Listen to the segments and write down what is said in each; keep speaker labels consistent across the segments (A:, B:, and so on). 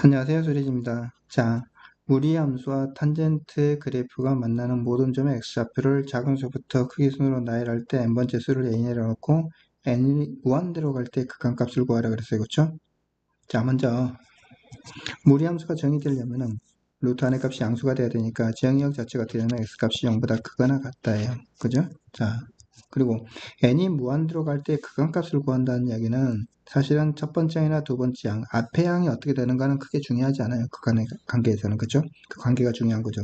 A: 안녕하세요, 수리지입니다. 자, 무리함수와 탄젠트 그래프가 만나는 모든 점의 x좌표를 작은 수부터 크기 순으로 나열할 때 n번째 수를 a라고 놓고 n이 무한대로 갈 때 극한값을 구하라 그랬어요. 그렇죠? 자, 먼저 무리함수가 정의되려면은 루트 안의 값이 양수가 돼야 되니까 정의역 자체가 어떻게 되면 x값이 0보다 크거나 같다예요. 그죠? 자, 그리고 n이 무한대로 갈 때 극한값을 구한다는 이야기는 사실은 첫 번째 항이나 두 번째 항, 앞의 항이 어떻게 되는가는 크게 중요하지 않아요. 극한의 관계에서는. 그죠? 그 관계가 중요한 거죠.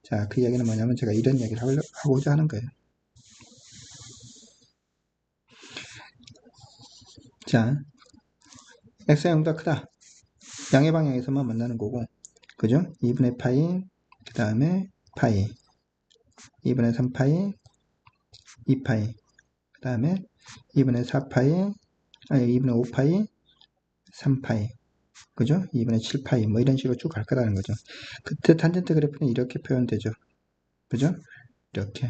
A: 자, 그 이야기는 뭐냐면 제가 이런 이야기를 하고자 하는 거예요. 자, x가 0보다 크다. 양의 방향에서만 만나는 거고. 그죠? 2분의 파이, 그 다음에 파이, 2분의 3파이, 2파이, 그 다음에 2분의 4파이, 아니 2분의 5파이, 3파이, 그죠? 2분의 7파이, 뭐 이런 식으로 쭉 갈 거라는 거죠. 그때 탄젠트 그래프는 이렇게 표현되죠. 그죠? 이렇게.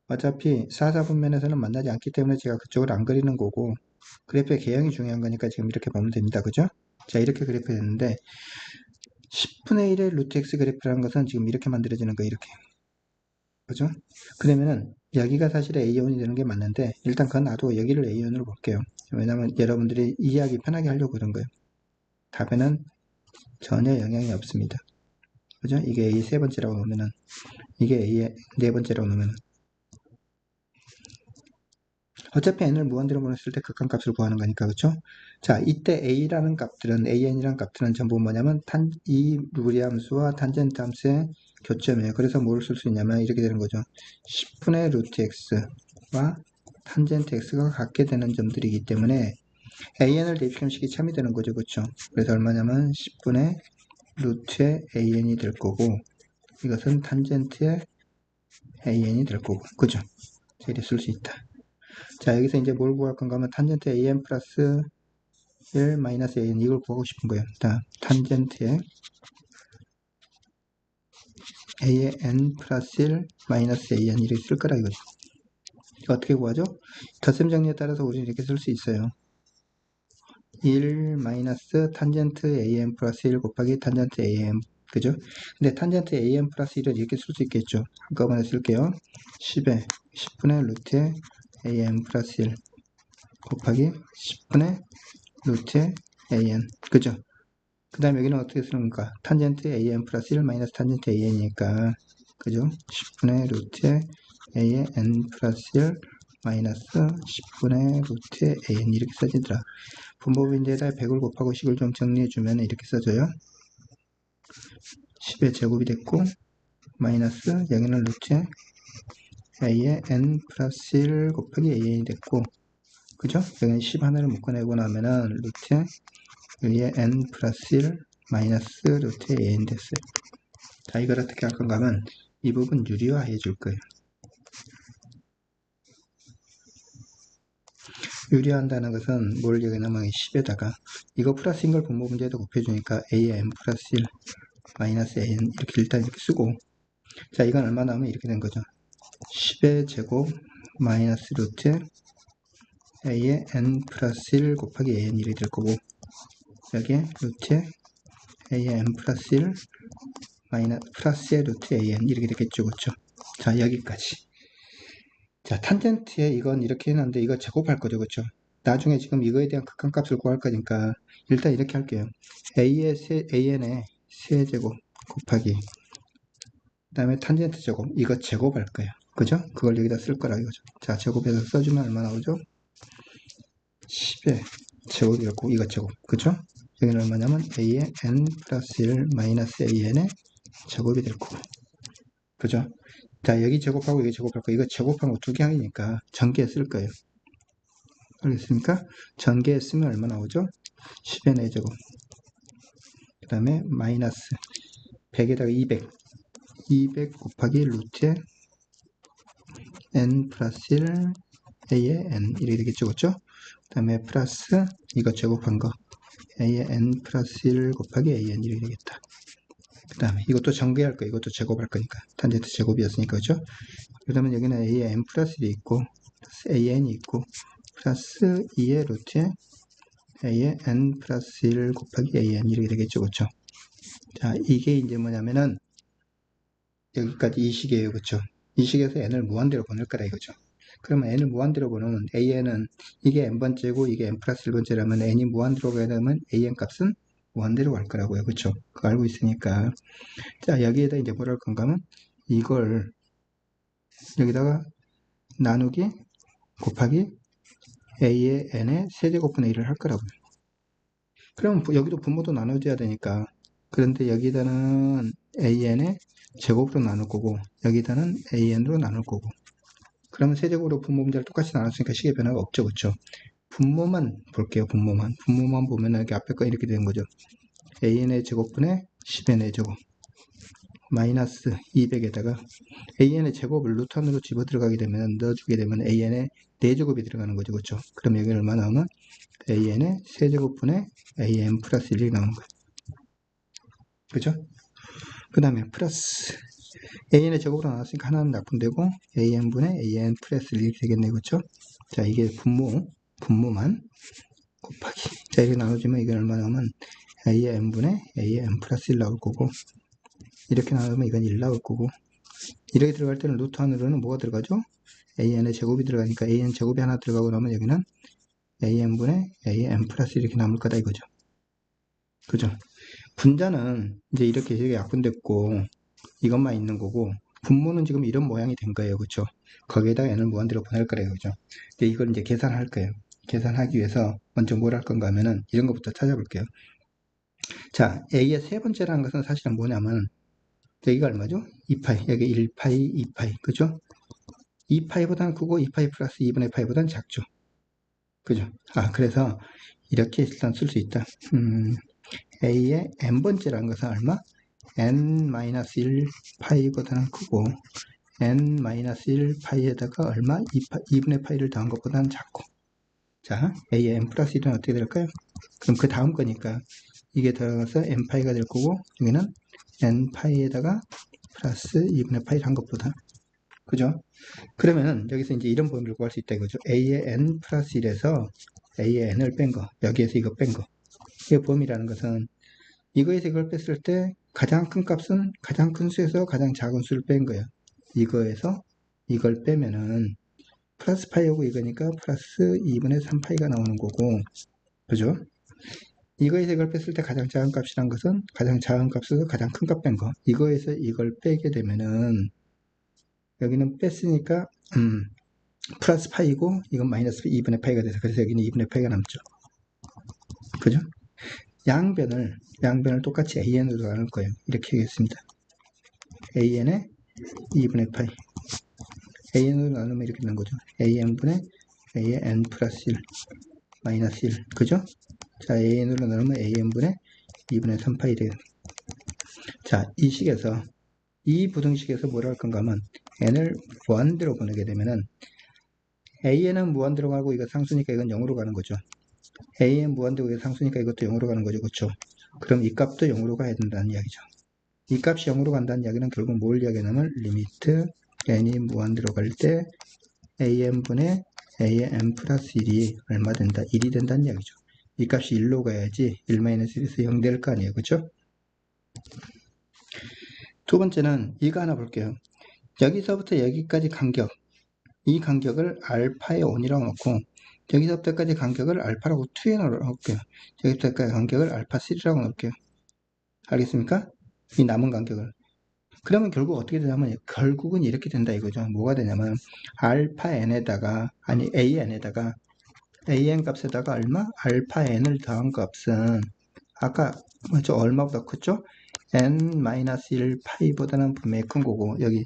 A: 어차피 4사분면에서는 만나지 않기 때문에 제가 그쪽을 안 그리는 거고, 그래프의 개형이 중요한 거니까 지금 이렇게 보면 됩니다. 그죠? 자, 이렇게 그래프 됐는데, 10분의 1의 루트 x 그래프라는 것은 지금 이렇게 만들어지는 거예요. 이렇게. 그죠? 그러면은 여기가 사실 A1이 되는 게 맞는데 일단 그건 놔두고 여기를 A1으로 볼게요. 왜냐면 여러분들이 이해하기 편하게 하려고 그런 거예요. 답에는 전혀 영향이 없습니다. 그죠? 이게 A 세 번째라고 놓으면은 이게 A의 네 번째라고 놓으면은 어차피 n을 무한대로 보냈을 때 극한값을 구하는 거니까 그렇죠? 자, 이때 a라는 값들은 an이라는 값들은 전부 뭐냐면 이 무리함수와 탄젠트 함수의 교점이에요. 그래서 뭘 쓸 수 있냐면 이렇게 되는 거죠. 10분의 루트 x와 탄젠트 x가 같게 되는 점들이기 때문에 an을 대입시키면 식이 참이 되는 거죠. 그렇죠? 그래서 얼마냐면 10분의 루트의 an이 될 거고 이것은 탄젠트의 an이 될 거고 그죠? 이렇게 쓸 수 있다. 자, 여기서 이제 뭘 구할 건가 하면 탄젠트 an 플러스 1 마이너스 an 이걸 구하고 싶은 거예요. 자, 탄젠트에 an 플러스 1 마이너스 an 이렇게 쓸 거라 이거죠. 어떻게 구하죠? 덧셈 정리에 따라서 우리는 이렇게 쓸 수 있어요. 1 마이너스 탄젠트 an 플러스 1 곱하기 탄젠트 an 그죠? 근데 탄젠트 an 플러스 1을 이렇게 쓸 수 있겠죠. 한꺼번에 쓸게요. 10에 10분의 루트에 an 플러스 1 곱하기 10분의 루트에 an 그죠? 그 다음에 여기는 어떻게 쓰는가? 탄젠트 an 플러스 1 마이너스 탄젠트 an이니까 그죠? 10분의 루트에 an 플러스 1 마이너스 10분의 루트에 an 이렇게 써지더라. 분모비인데다 100을 곱하고 식을 좀 정리해주면 이렇게 써져요. 10의 제곱이 됐고 마이너스 여기는 루트에 an 플러스 1 곱하기 an이 됐고 그죠? 여기는 10 하나를 묶어내고 나면은 루트에 여기에 n 플러스 1 마이너스 루트에 an 됐어요. 자, 이걸 어떻게 할 건가 하면 이 부분 유리화 해줄 거예요. 유리화한다는 것은 뭘 얘기하냐면 10에다가 이거 플러스인 걸 분모 문제에도 곱해주니까 an 플러스 1 마이너스 an 이렇게 일단 이렇게 쓰고 자, 이건 얼마 나오면 이렇게 된 거죠. 10의 제곱 마이너스 루트 an 플러스 1 곱하기 an 이렇게 될 거고 여기에 루트 an 플러스 1 마이너스 플러스의 루트 an 이렇게 되겠죠. 그렇죠? 자, 여기까지. 자, 탄젠트에 이건 이렇게 해놨는데 이거 제곱할 거죠. 그렇죠? 나중에 지금 이거에 대한 극한값을 구할 거니까 일단 이렇게 할게요. an의 세제곱 곱하기 그 다음에 탄젠트 제곱 이거 제곱할 거예요. 그죠? 그걸 여기다 쓸 거라 이거죠. 자, 제곱해서 써주면 얼마 나오죠? 10의 제곱이었고 이거 제곱. 그죠? 여기는 얼마냐면 a의 n 플러스 1 마이너스 an의 제곱이 될 거고. 그죠? 자, 여기 제곱하고 여기 제곱할 거 이거 제곱한 거 두 개 항이니까 전개에 쓸 거예요. 알겠습니까? 전개에 쓰면 얼마 나오죠? 10의 4제곱 그 다음에 마이너스 100에다가 200 곱하기 루트에 n 플러스 1 a의 n 이렇게 되겠죠. 그렇죠? 그 다음에 플러스 이거 제곱한 거 a의 n 플러스 1 곱하기 an 이렇게 되겠다. 그 다음에 이것도 전개할 거 이것도 제곱할 거니까 탄젠트 제곱이었으니까 그죠? 그러면 여기는 a의 n 플러스 1이 있고 an이 있고 플러스 2의 루트에 a의 n 플러스 1 곱하기 an 이렇게 되겠죠. 그쵸? 자, 이게 이제 뭐냐면은 여기까지 이 식이에요. 그쵸? 이 식에서 n을 무한대로 보낼 거다 이거죠. 그러면 n을 무한대로 보내면 an은 이게 n번째고 이게 n 플러스 1번째라면 n이 무한대로 가게 되면 an 값은 무한대로 갈 거라고요. 그쵸? 그거 알고 있으니까. 자, 여기에다 이제 뭐랄 건가 하면 이걸 여기다가 나누기 곱하기 a의 n의 세제곱분의 1을 할 거라고요. 그럼 여기도 분모도 나눠줘야 되니까. 그런데 여기다는 an의 제곱으로 나눌 거고 여기다는 an으로 나눌 거고. 그러면 세제곱으로 분모 문제를 똑같이 나눴으니까 식의 변화가 없죠. 그쵸? 분모만 볼게요. 분모만 보면 여기 앞에 거 이렇게 되는 거죠. an의 제곱분의 10n의 제곱 마이너스 200에다가 an의 제곱을 루트 안으로 집어 들어가게 되면 넣어주게 되면 an의 4제곱이 들어가는 거죠. 그쵸? 그럼 여기 얼마 나오면 an의 세제곱분의 an 플러스 1이 나오는 거예요. 그죠? 그 다음에 플러스 an의 제곱으로 나왔으니까 하나는 납분되고 an분의 an 플러스 1이 되겠네요. 그쵸? 자, 이게 분모만 곱하기. 자, 이렇게 나눠주면 이게 얼마 나오면 an분의 an 플러스 1 나올 거고 이렇게 나누면 이건 1 나올 거고 이렇게 들어갈 때는 루트 안으로는 뭐가 들어가죠? an의 제곱이 들어가니까 an 제곱이 하나 들어가고 나면 여기는 an분의 an 플러스 이렇게 남을 거다 이거죠. 그죠? 분자는 이제 이렇게 약분됐고 이것만 있는 거고 분모는 지금 이런 모양이 된 거예요. 그쵸? 거기에다가 n을 무한대로 보낼 거래요. 그죠? 근데 이걸 이제 계산할 거예요. 계산하기 위해서 먼저 뭘 할 건가 하면은 이런 것부터 찾아볼게요. 자, a의 세 번째라는 것은 사실은 뭐냐면 여기가 얼마죠? 2파이. 여기 1파이, 2파이. 그죠? 2파이보다는 크고 2파이 플러스 2분의 파이보다는 작죠. 그죠? 아, 그래서 이렇게 일단 쓸 수 있다. a의 n번째라는 것은 얼마? n-1 파이보다는 크고 n-1 파이에다가 얼마? 2분의 파이를 더한 것보다는 작고. 자, a의 n 플러스 1은 어떻게 될까요? 그럼 그 다음 거니까 이게 들어가서 n 파이가 될 거고 여기는 n 파이에다가 플러스 2분의 파이를 한 것보다. 그죠? 그러면은 여기서 이제 이런 범위를 구할 수 있다 이거죠. a의 n 플러스 1에서 a의 n을 뺀 거, 여기에서 이거 뺀 거. 이 범위라는 것은 이거에서 이걸 뺐을 때 가장 큰 값은 가장 큰 수에서 가장 작은 수를 뺀 거예요. 이거에서 이걸 빼면은 플러스 파이하고 이거니까 플러스 2분의 3파이가 나오는 거고, 그죠? 이거에서 이걸 뺐을 때 가장 작은 값이란 것은 가장 작은 값에서 가장 큰 값 뺀 거. 이거에서 이걸 빼게 되면은 여기는 뺐으니까 플러스 파이고 이건 마이너스 2분의 파이가 돼서 그래서 여기는 2분의 파이가 남죠. 그죠? 양변을 똑같이 an으로 나눌 거예요. 이렇게 하겠습니다. an의 2분의 파이 an으로 나누면 이렇게 되는 거죠. an분의 an 플러스 1 마이너스 1 그죠? 자, an으로 나누면 an분의 2분의 3파이 되겠네. 자, 이 식에서 이 부등식에서 뭐라 할 건가 하면 n을 무한대로 보내게 되면은 an은 무한대로 가고 이거 상수니까 이건 0으로 가는 거죠. an 무한대고 이거 상수니까 이것도 0으로 가는 거죠. 그렇죠? 그럼 이 값도 0으로 가야 된다는 이야기죠. 이 값이 0으로 간다는 이야기는 결국 뭘 이야기하냐면 리미트 n이 무한대로 갈 때 an분의 an 플러스 1이 얼마 된다? 1이 된다는 이야기죠. 이 값이 1로 가야지 1-1에서 0 될 거 아니에요. 그렇죠? 두 번째는 이거 하나 볼게요. 여기서부터 여기까지 간격, 이 간격을 알파의 5이라고 놓고 여기서부터까지 간격을 알파라고 2에 놓을게요. 여기서부터까지 간격을 알파 3라고 놓을게요. 알겠습니까? 이 남은 간격을. 그러면 결국 어떻게 되냐면 결국은 이렇게 된다 이거죠. 뭐가 되냐면 알파 n에다가 아니 an에다가 an 값에다가 얼마? 알파 n을 더한 값은 아까 뭐죠? 얼마보다 컸죠? n-1 파이보다는 분명히 큰 거고 여기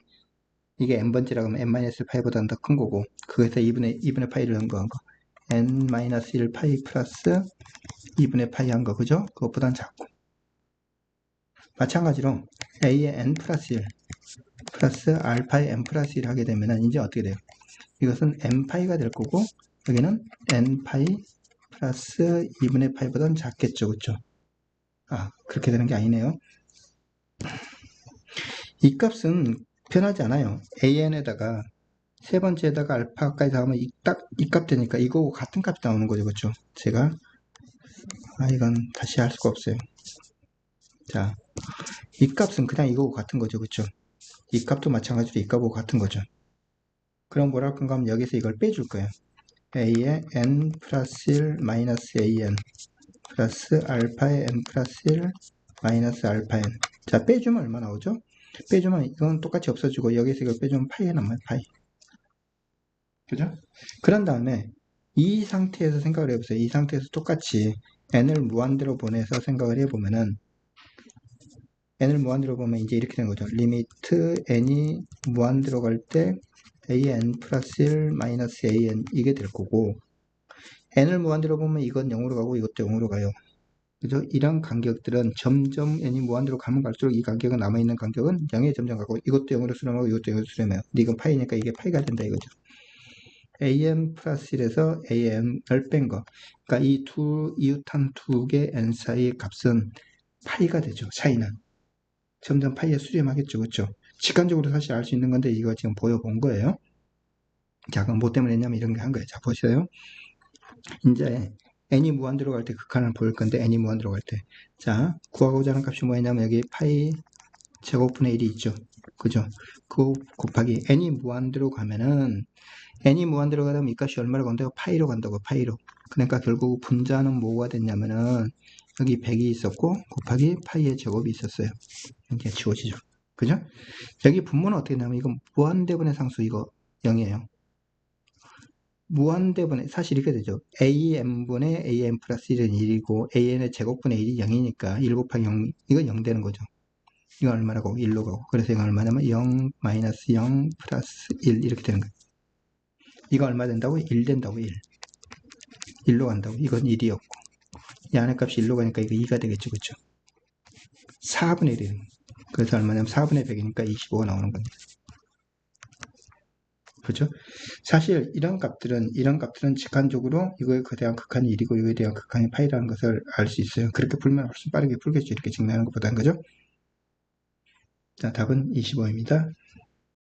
A: 이게 n번째라고 하면 n-1 파이보다는 더 큰 거고 그거에서 2분의 파이를 한 거 n-1 파이 플러스 2분의 파이 한 거 그죠? 그것보다는 작고 마찬가지로 a의 n 플러스 1 플러스 알파의 n 플러스 1 하게 되면 이제 어떻게 돼요? 이것은 n파이가 될 거고 여기는 n파이 플러스 2분의 파이보다는 작겠죠. 그렇죠? 아, 그렇게 되는 게 아니네요. 이 값은 변하지 않아요. an에다가 세 번째에다가 알파까지 하면 이 값 되니까 이거하고 같은 값이 나오는 거죠. 그렇죠? 제가 이건 다시 할 수가 없어요. 자, 이 값은 그냥 이거하고 같은 거죠. 그쵸? 이 값도 마찬가지로 이 값하고 같은 거죠. 그럼 뭐라 할 건가 하면 여기서 이걸 빼줄 거예요. a의 n 플러스 1 마이너스 an 플러스 알파의 n 플러스 1 마이너스 알파 n. 자, 빼주면 얼마 나오죠? 빼주면 이건 똑같이 없어지고 여기서 이걸 빼주면 파이가 남아요. 파이. 그죠? 그런 다음에 이 상태에서 생각을 해보세요. 이 상태에서 똑같이 n을 무한대로 보내서 생각을 해보면은 n을 무한대로 보면 이제 이렇게 되는 거죠. 리미트 n이 무한대로 갈 때 an 플러스 1 마이너스 an 이게 될 거고 n을 무한대로 보면 이건 0으로 가고 이것도 0으로 가요. 그죠? 이런 간격들은 점점 n이 무한대로 가면 갈수록 이 간격은 남아있는 간격은 0에 점점 가고 이것도 0으로 수렴하고 이것도 0으로 수렴해요. 근데 이건 파이니까 이게 파이가 된다 이거죠. am 플러스 1에서 am을 뺀 거. 그러니까 이 두 이웃한 두 개 n 사이의 값은 파이가 되죠. 차이는. 점점 파이에 수렴하겠죠. 그렇죠? 직관적으로 사실 알 수 있는 건데 이거 지금 보여본 거예요. 자, 그럼 뭐 때문에 했냐면 이런 게 한 거예요. 자, 보세요. 이제 n이 무한대로 갈 때 극한을 보일 건데 n이 무한대로 갈 때. 자, 구하고자 하는 값이 뭐냐면 여기 파이 제곱분의 1이 있죠. 그죠? 그거 곱하기 n이 무한대로 가면은 n이 무한대로 가면 이 값이 얼마로 간다고? 파이로 간다고. 파이로. 그러니까 결국 분자는 뭐가 됐냐면은 여기 100이 있었고 곱하기 파이의 제곱이 있었어요. 이게 지워지죠. 그죠? 여기 분모는 어떻게 되냐면 이건 무한대분의 상수 이거 0이에요. 무한대분의 사실 이렇게 되죠. am분의 am 플러스 1은 1이고 an의 제곱분의 1이 0이니까 1 곱하기 0 이건 0 되는 거죠. 이건 얼마라고? 1로 가고 그래서 이건 얼마냐면 0 마이너스 0 플러스 1 이렇게 되는 거예요. 이거 얼마 된다고? 1 된다고. 1로 간다고. 이건 1이었고 이 안의 값이 1로 가니까 이거 2가 되겠죠. 그렇죠? 4분의 1이에요. 그래서 얼마냐면 4분의 100이니까 25가 나오는 겁니다. 그죠? 사실 이런 값들은 직관적으로 이거에 대한 극한이 1이고 이거에 대한 극한이 파이라는 것을 알 수 있어요. 그렇게 풀면 훨씬 빠르게 풀겠죠. 이렇게 증명하는 것보다는. 그죠? 자, 답은 25입니다.